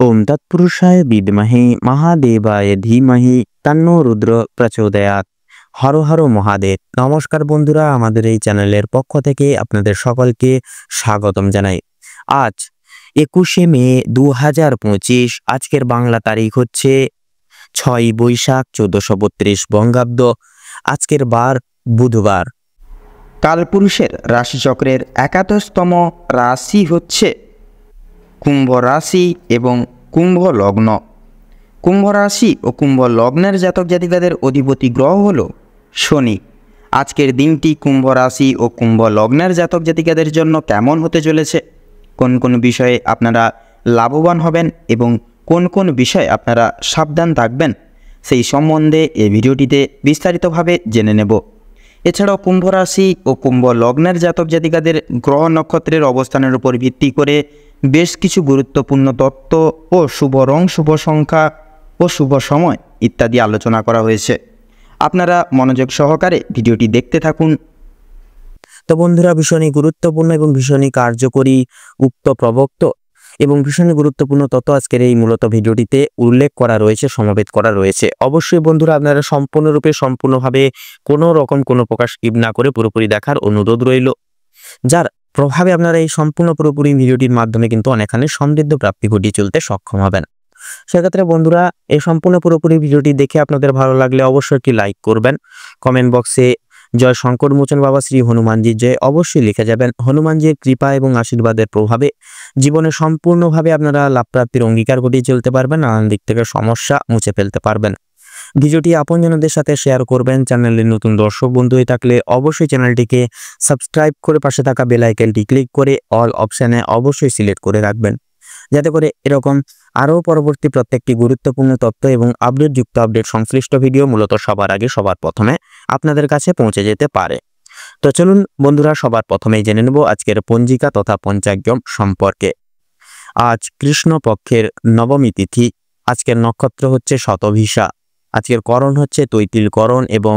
ওম তৎপুরুষায় বিদ্মহে মহাদেবায় ধীমহি তন্নো রুদ্র প্রচোদয়াৎ। হর হর মহাদেব। নমস্কার বন্ধুরা, আমাদের এই চ্যানেলের পক্ষ থেকে আপনাদের সকলকে স্বাগতম জানাই। আজ 21শে মে 2025। আজকের বাংলা তারিখ হচ্ছে 6ই বৈশাখ 1432 বঙ্গাব্দ। আজকের বার বুধবার। কালপুরুষের রাশিচক্রের একাদশতম রাশি হচ্ছে কুম্ভ রাশি এবং কুম্ভ লগ্ন। কুম্ভ রাশি ও কুম্ভ লগ্নের জাতক জাতিকাদের অধিপতি গ্রহ হল শনি। আজকের দিনটি কুম্ভ রাশি ও কুম্ভ লগ্নের জাতক জাতিকাদের জন্য কেমন হতে চলেছে, কোন কোন বিষয়ে আপনারা লাভবান হবেন এবং কোন কোন বিষয়ে আপনারা সাবধান থাকবেন, সেই সম্বন্ধে এই ভিডিওটিতে বিস্তারিতভাবে জেনে নেব। এছাড়াও কুম্ভ রাশি ও কুম্ভ লগ্নের জাতক জাতিকাদের গ্রহ নক্ষত্রের অবস্থানের উপর ভিত্তি করে বেশ কিছু গুরুত্বপূর্ণ তত্ত্ব ও শুভ রং, শুভ সংখ্যা ও শুভ সময় ইত্যাদি আলোচনা করা হয়েছে। আপনারা মনোযোগ সহকারে ভিডিওটি দেখতে থাকুন। তো বন্ধুরা, ভীষণই গুরুত্বপূর্ণ এবং ভীষণই কার্যকরী উক্ত প্রবক্ত এবং ভীষণই গুরুত্বপূর্ণ তথ্য আজকের এই মূলত ভিডিওটিতে উল্লেখ করা রয়েছে, সমাবেত করা রয়েছে। অবশ্যই বন্ধুরা, আপনারা সম্পূর্ণভাবে কোনো রকম কোনো প্রকার স্কিপ না করে পুরোপুরি দেখার অনুরোধ রইল, যার প্রভাবে আপনারা এই পুরোপুরি ভিডিওটির মাধ্যমে কিন্তু অনেকখানি সমৃদ্ধ প্রাপ্তি ঘটিয়ে চলতে সক্ষম হবেন। সেক্ষেত্রে বন্ধুরা, এই পুরোপুরি ভিডিওটি দেখে আপনাদের ভালো লাগলে অবশ্যই একটি লাইক করবেন। কমেন্ট বক্সে জয় শঙ্কর মোচন বাবা শ্রী হনুমানজির জয় অবশ্যই লিখে যাবেন। হনুমানজির কৃপা এবং আশীর্বাদের প্রভাবে জীবনে সম্পূর্ণভাবে আপনারা লাভ প্রাপ্তির অঙ্গীকার ঘটিয়ে চলতে পারবেন, নানান দিক থেকে সমস্যা মুছে ফেলতে পারবেন। ভিডিওটি আপনজনদের সাথে শেয়ার করবেন। চ্যানেলের নতুন দর্শক বন্ধু হয়ে থাকলে অবশ্যই চ্যানেলটিকে সাবস্ক্রাইব করে পাশে থাকা বেল আইকনটি ক্লিক করে অল অপশানে অবশ্যই সিলেক্ট করে রাখবেন, যাতে করে এরকম আরও পরবর্তী প্রত্যেকটি গুরুত্বপূর্ণ তথ্য এবং আপডেট সংশ্লিষ্ট ভিডিও মূলত সবার আগে সবার প্রথমে আপনাদের কাছে পৌঁছে যেতে পারে। তো চলুন বন্ধুরা, সবার প্রথমেই জেনে নেব আজকের পঞ্জিকা তথা পঞ্চাঙ্গম সম্পর্কে। আজ কৃষ্ণ পক্ষের নবমী তিথি। আজকের নক্ষত্র হচ্ছে শতভিষা। আজকের করণ হচ্ছে তৈতিলকরণ এবং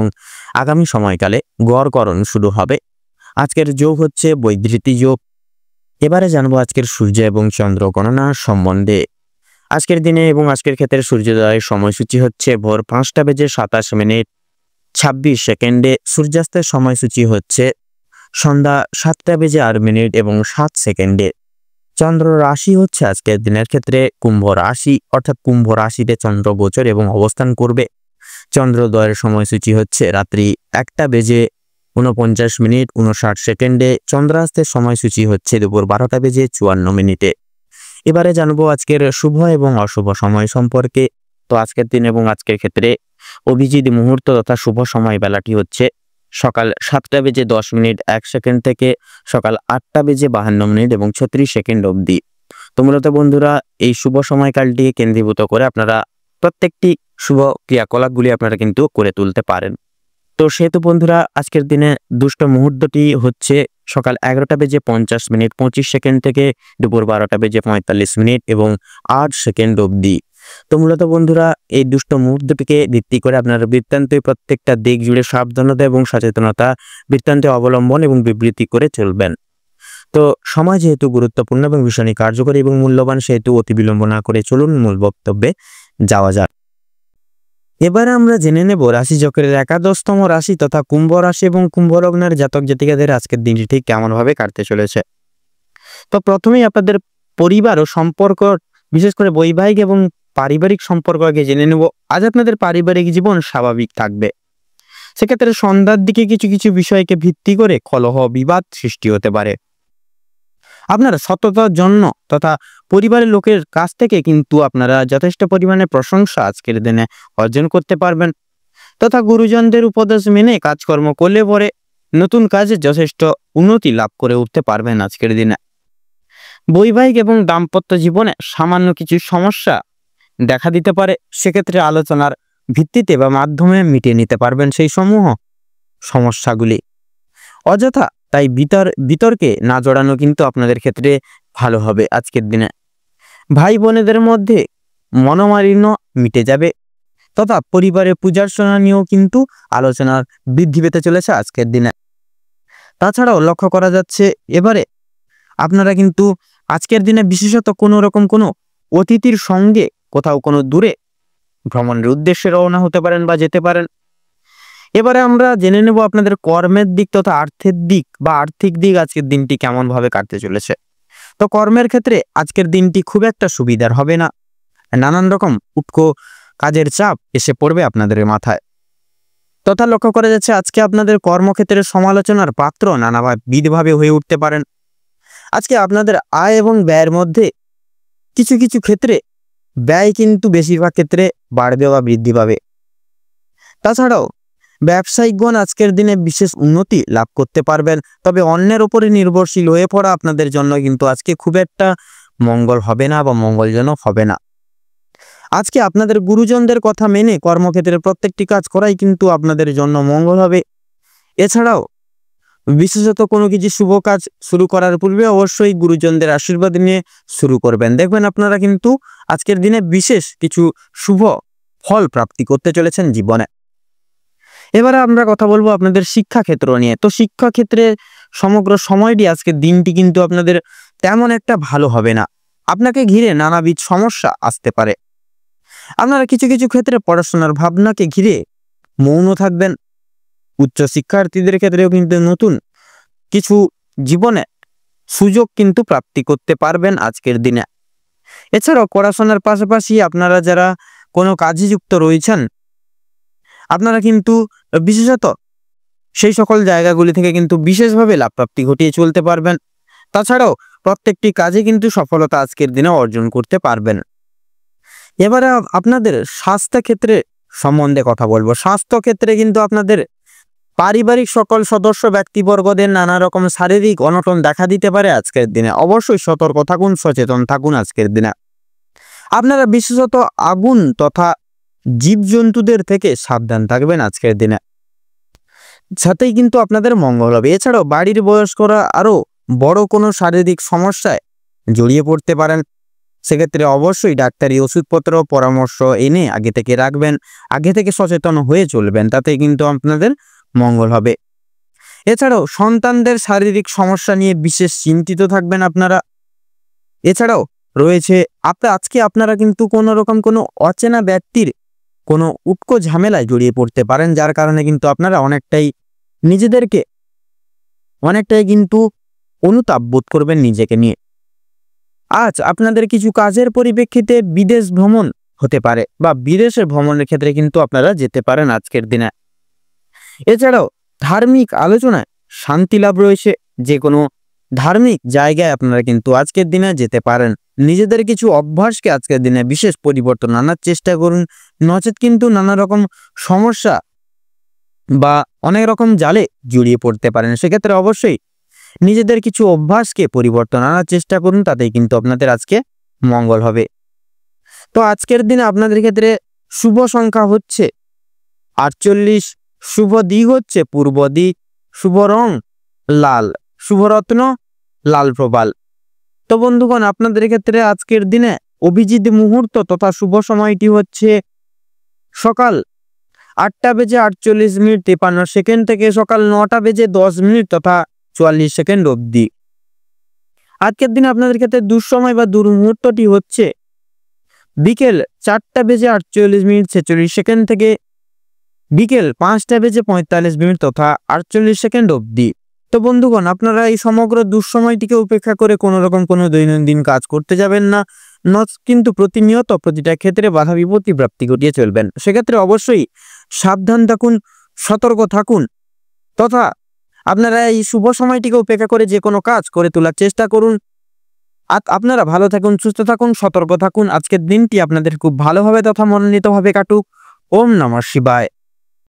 আগামী সময়কালে গড়করণ শুরু হবে। আজকের যোগ হচ্ছে বৈধৃতি যোগ। এবারে জানবো আজকের সূর্য এবং চন্দ্র গণনা সম্বন্ধে। আজকের দিনে এবং আজকের ক্ষেত্রে সূর্যোদয়ের সময়সূচি হচ্ছে ভোর 5:27:26 সূর্যাস্তের সময়সূচি হচ্ছে সন্ধ্যা 7:08 এবং 7 চন্দ্র রাশি হচ্ছে আজকের দিনের ক্ষেত্রে কুম্ভ রাশি, অর্থাৎ কুম্ভ রাশিতে চন্দ্র গোচর এবং অবস্থান করবে। চন্দ্রোদয়ের সময়সূচি হচ্ছে রাত্রি 1:49:59 চন্দ্রাস্তের সময়সূচি হচ্ছে দুপুর 12:54। এবারে জানবো আজকের শুভ এবং অশুভ সময় সম্পর্কে। তো আজকের দিন এবং আজকের ক্ষেত্রে অভিজিৎ মুহূর্ত তথা শুভ সময় বেলাটি হচ্ছে সকাল 7:10:01 থেকে সকাল 8:52 এবং 36 অবধি। তো মূলত বন্ধুরা, এই শুভ সময়কালটিকে কেন্দ্রীভূত করে আপনারা প্রত্যেকটি শুভ ক্রিয়াকলাপগুলি আপনারা কিন্তু করে তুলতে পারেন। তো সেহেতু বন্ধুরা, আজকের দিনে দুষ্ট মুহূর্তটি হচ্ছে সকাল 11:50:25 থেকে দুপুর 12:45 এবং 8 অবধি। তো মূলত বন্ধুরা, এই দুষ্ট মুহূর্তটিকে ভিত্তি করে আপনারা বৃত্তান্তে প্রত্যেকটা দিক জুড়ে সাবধানতা এবং সচেতনতা বৃত্তান্তে অবলম্বন এবং বিবৃতি করে চলবেন। তো সময় যেহেতু গুরুত্বপূর্ণ এবং ভীষণই কার্যকরী এবং মূল্যবান, সেহেতু অতি বিলম্ব না করে চলুন মূল বক্তব্যে যাওয়া যাক। এবারে আমরা জেনে নেব রাশিচক্রের একাদশতম রাশি তথা কুম্ভ রাশি এবং কুম্ভ লগ্নের জাতক জাতিকাদের আজকের দিনটি ঠিক কেমন ভাবে কাটতে চলেছে। তো প্রথমেই আপনাদের পরিবার ও সম্পর্ক, বিশেষ করে বৈবাহিক এবং পারিবারিক সম্পর্ক আগে জেনে নেব। আজ আপনাদের পারিবারিক জীবন স্বাভাবিক থাকবে। সেক্ষেত্রে সন্ধ্যার দিকে কিছু কিছু বিষয়কে ভিত্তি করে কলহ বিবাদ সৃষ্টি হতে পারে। আপনারা সততার জন্য তথা পরিবারের লোকের কাছ থেকে কিন্তু আপনারা যথেষ্ট পরিমাণে প্রশংসা আজকের দিনে অর্জন করতে পারবেন, তথা গুরুজনদের উপদেশ মেনে কাজকর্ম করলে পরে নতুন কাজে যথেষ্ট উন্নতি লাভ করে উঠতে পারবেন আজকের দিনে। বৈবাহিক এবং দাম্পত্য জীবনে সামান্য কিছু সমস্যা দেখা দিতে পারে, সেক্ষেত্রে আলোচনার ভিত্তিতে বা মাধ্যমে মিটিয়ে নিতে পারবেন সেই সমূহ সমস্যাগুলি। অযথা তাই বিতর্কে না জড়ানো কিন্তু আপনাদের ক্ষেত্রে ভালো হবে আজকের দিনে। ভাই বোনেদের মধ্যে মনোমালিন্য মিটে যাবে, তথা পরিবারের পূজার্চনা নিয়েও কিন্তু আলোচনার বৃদ্ধি পেতে চলেছে আজকের দিনে। তাছাড়াও লক্ষ্য করা যাচ্ছে এবারে আপনারা কিন্তু আজকের দিনে বিশেষত কোনো অতিথির সঙ্গে কোথাও কোনো দূরে ভ্রমণের উদ্দেশ্যে রওনা হতে পারেন বা যেতে পারেন। এবারে আমরা জেনে নেব আপনাদের কর্মের দিক তথা আর্থিক দিক আজকের দিনটি কেমন ভাবে কাটতে চলেছে। তো কর্মের ক্ষেত্রে আজকের দিনটি খুব একটা সুবিধার হবে না, নানান রকম উটকো কাজের চাপ এসে পড়বে আপনাদের মাথায়। তথা লক্ষ্য করা যাচ্ছে আজকে আপনাদের কর্মক্ষেত্রের সমালোচনার পাত্র নানাবিধভাবে হয়ে উঠতে পারেন। আজকে আপনাদের আয় এবং ব্যয়ের মধ্যে কিছু কিছু ক্ষেত্রে ব্যয় কিন্তু বেশিরভাগ ক্ষেত্রে বাড়বে বা বৃদ্ধি পাবে। তাছাড়াও ব্যবসায়িকগণ আজকের দিনে বিশেষ উন্নতি লাভ করতে পারবেন, তবে অন্যের উপরে নির্ভরশীল হয়ে পড়া আপনাদের জন্য কিন্তু আজকে খুব একটা মঙ্গল হবে না বা মঙ্গলজনক হবে না। আজকে আপনাদের গুরুজনদের কথা মেনে কর্মক্ষেত্রে প্রত্যেকটি কাজ করাই কিন্তু আপনাদের জন্য মঙ্গল হবে। এছাড়াও বিশেষত কোনো কিছু শুভ কাজ শুরু করার পূর্বে অবশ্যই গুরুজনদের আশীর্বাদ নিয়ে শুরু করবেন, দেখবেন আপনারা কিন্তু আজকের দিনে বিশেষ কিছু শুভ ফল প্রাপ্তি করতে চলেছেন জীবনে। এবারে আমরা কথা বলবো আপনাদের শিক্ষাক্ষেত্র নিয়ে। তো শিক্ষাক্ষেত্রে সমগ্র সময়টি আজকের দিনটি কিন্তু আপনাদের তেমন একটা ভালো হবে না, আপনাকে ঘিরে নানাবিধ সমস্যা আসতে পারে। আপনারা কিছু কিছু ক্ষেত্রে পড়াশোনার ভাবনাকে ঘিরে মৌন থাকবেন। উচ্চ শিক্ষার্থীদের ক্ষেত্রেও কিন্তু নতুন কিছু জীবনে সুযোগ কিন্তু প্রাপ্তি করতে পারবেন আজকের দিনে। এছাড়াও পড়াশোনার পাশাপাশি আপনারা যারা কোনো কাজে যুক্ত রয়েছেন, আপনারা কিন্তু বিশেষত সেই সকল জায়গাগুলি থেকে কিন্তু বিশেষভাবে লাভ প্রাপ্তি ঘটিয়ে চলতে পারবেন। তাছাড়াও প্রত্যেকটি কাজে কিন্তু সফলতা আজকের দিনে অর্জন করতে পারবেন। এবারে আপনাদের স্বাস্থ্য ক্ষেত্রে সম্বন্ধে কথা বলবো। স্বাস্থ্য ক্ষেত্রে কিন্তু আপনাদের পারিবারিক সকল সদস্য ব্যক্তিবর্গদের নানা রকম শারীরিক অনটন দেখা দিতে পারে আজকের দিনে। অবশ্যই সতর্ক থাকুন, সচেতন থাকুন আজকের দিনে। আপনারা বিশেষত আগুন তথা জীবজন্তুদের থেকে সাবধান থাকবেন আজকের দিনে, সাথেই কিন্তু আপনাদের মঙ্গল হবে। এছাড়াও বাড়ির বয়স্করা আরো বড় কোনো শারীরিক সমস্যায় জড়িয়ে পড়তে পারেন, সেক্ষেত্রে অবশ্যই ডাক্তারি ওষুধপত্র পরামর্শ এনে আগে থেকে রাখবেন, আগে থেকে সচেতন হয়ে চলবেন, তাতে কিন্তু আপনাদের মঙ্গল হবে। এছাড়াও সন্তানদের শারীরিক সমস্যা নিয়ে বিশেষ চিন্তিত থাকবেন আপনারা। এছাড়াও রয়েছে আজকে আপনারা কিন্তু কোনো রকম কোনো অচেনা ব্যক্তির কোনো উটকো ঝামেলায় জড়িয়ে পড়তে পারেন, যার কারণে কিন্তু আপনারা নিজেদেরকে অনেকটাই কিন্তু অনুতাপ বোধ করবেন নিজেকে নিয়ে। আজ আপনাদের কিছু কাজের পরিপ্রেক্ষিতে বিদেশ ভ্রমণ হতে পারে বা বিদেশে ভ্রমণের ক্ষেত্রে কিন্তু আপনারা যেতে পারেন আজকের দিনে। এছাড়াও ধার্মিক আলোচনায় শান্তি লাভ রয়েছে, যে কোনো ধার্মিক জায়গায় আপনারা কিন্তু আজকের দিনে যেতে পারেন। নিজেদের কিছু অভ্যাসকে আজকের দিনে বিশেষ পরিবর্তন আনার চেষ্টা করুন, নচেত কিন্তু নানা রকম সমস্যা বা অনেক রকম জালে জড়িয়ে পড়তে পারেন। সেক্ষেত্রে অবশ্যই নিজেদের কিছু অভ্যাসকে পরিবর্তন আনার চেষ্টা করুন, তাতেই কিন্তু আপনাদের আজকে মঙ্গল হবে। তো আজকের দিনে আপনাদের ক্ষেত্রে শুভ সংখ্যা হচ্ছে 48, শুভ দিক হচ্ছে পূর্ব দিক, শুভ রং লাল, শুভ রত্ন লাল প্রবাল। তো বন্ধুগণ, আপনাদের ক্ষেত্রে আজকের দিনে অভিজিৎ মুহূর্ত তথা শুভ সময়টি হচ্ছে সকাল 8:48:53 থেকে সকাল 9:10 তথা 44 অবধি। আজকের দিনে আপনাদের ক্ষেত্রে দুঃসময় বা দুর্মুহূর্তটি হচ্ছে বিকেল 4:48:46 থেকে বিকেল 5:45 তথা 48 অবধি। তো বন্ধুগণ, আপনারা এই সমগ্র দুঃসময়টিকে উপেক্ষা করে কোনো রকম কোনো দৈনন্দিন কাজ করতে যাবেন না, কিন্তু প্রতিনিয়ত প্রতিটা ক্ষেত্রে বাধা বিপত্তি প্রাপ্তি ঘটিয়ে চলবেন। সেক্ষেত্রে অবশ্যই সাবধান থাকুন, সতর্ক থাকুন, তথা আপনারা এই শুভ সময়টিকে উপেক্ষা করে যে কোনো কাজ করে তোলার চেষ্টা করুন। আপনারা ভালো থাকুন, সুস্থ থাকুন, সতর্ক থাকুন। আজকের দিনটি আপনাদের খুব ভালোভাবে তথা মনোনীতভাবে কাটুক। ওম নমঃ শিবায়।